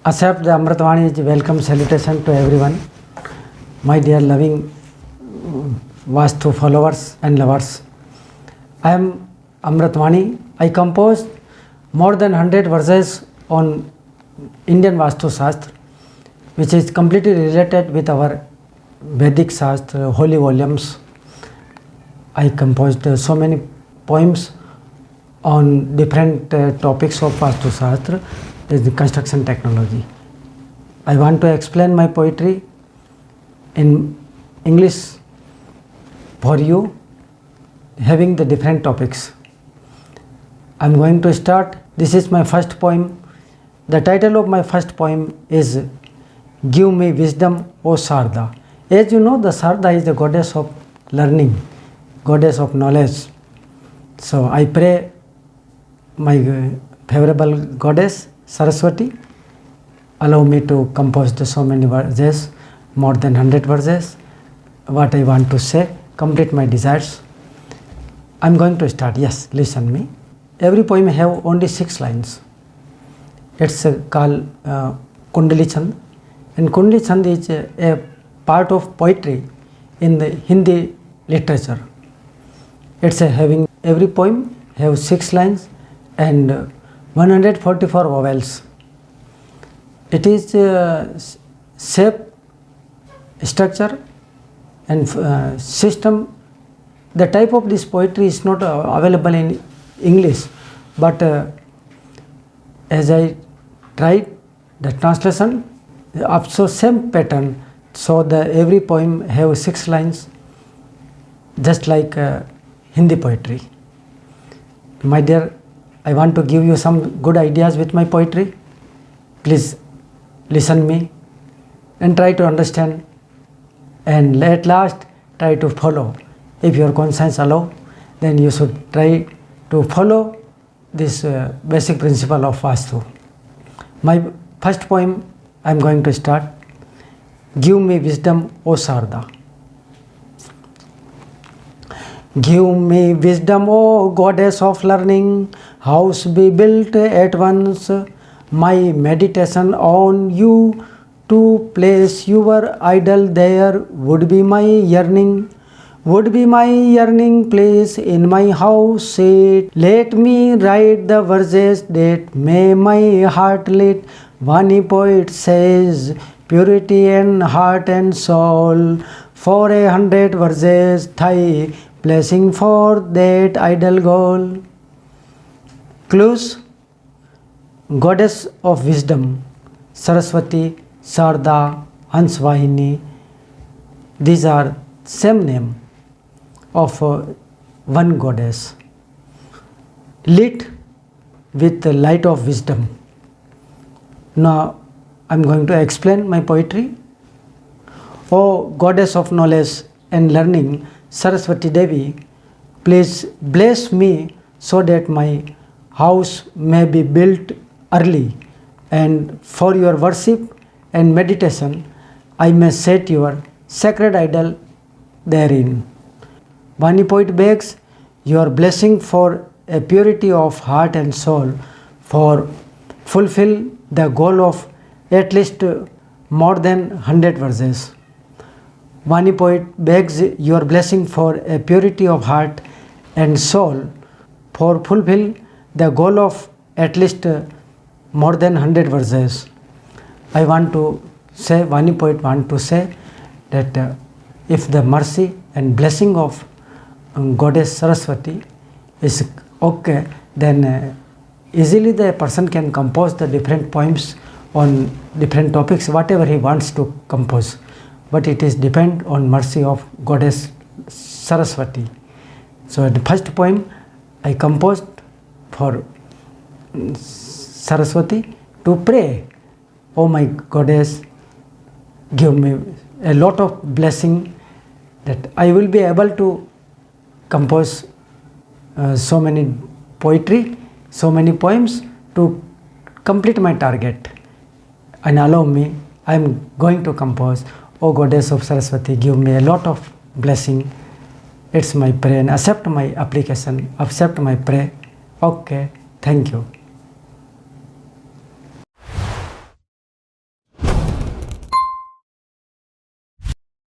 Accept the Amritwani's welcome salutation to everyone, my dear loving Vastu followers and lovers. I am Amritwani. I composed more than 100 verses on Indian Vastu Shastra, which is completely related with our Vedic Shastra, holy volumes. I composed so many poems on different topics of Vastu Shastra, is the construction technology. I want to explain my poetry in English for you, having the different topics. I am going to start. This is my first poem. The title of my first poem is Give Me Wisdom, O Sarda. As you know, the Sarda is the goddess of learning, goddess of knowledge. So I pray my favorable goddess Saraswati allow me to compose so many verses, more than 100 verses, what I want to say, complete my desires. I am going to start. Yes, listen me. Every poem have only 6 lines. It's called Kundali Chand, and Kundali Chand is a part of poetry in the Hindi literature. It's having every poem have 6 lines and 144 vowels. It is shape, structure and system. The type of this poetry is not available in English, but as I tried the translation, also same pattern, so the every poem have 6 lines, just like Hindi poetry. My dear, I want to give you some good ideas with my poetry. Please listen me and try to understand, and at last try to follow. If your conscience allow, then you should try to follow this basic principle of Vastu. My first poem I am going to start. Give me wisdom, O Sarda. Give me wisdom, O goddess of learning, house be built at once, my meditation on you, to place your idol there would be my yearning, place in my house set. Let me write the verses that may my heart lit. Vani poet says, purity and heart and soul, for 100 verses thy blessing for that idle goal. Clues: goddess of wisdom, Saraswati, Sarda, Hansvahini. These are same name of one goddess. Lit with the light of wisdom. Now I am going to explain my poetry. O goddess of knowledge and learning, Saraswati Devi, please bless me so that my house may be built early, and for your worship and meditation I may set your sacred idol therein. Vani poet begs your blessing for a purity of heart and soul, for fulfill the goal of at least more than 100 verses. Vani poet begs your blessing for a purity of heart and soul, for fulfill the goal of at least more than 100 verses. I want to say, Vani poet want to say that if the mercy and blessing of goddess Saraswati is okay, then easily the person can compose the different poems on different topics, whatever he wants to compose. But it is depend on mercy of goddess Saraswati. So the first poem I composed for Saraswati to pray, oh my goddess, give me a lot of blessing that I will be able to compose so many poetry, so many poems to complete my target, and allow me, I am going to compose. O goddess of Saraswati, give me a lot of blessing. It's my prayer, and accept my application, accept my prayer. Okay, thank you.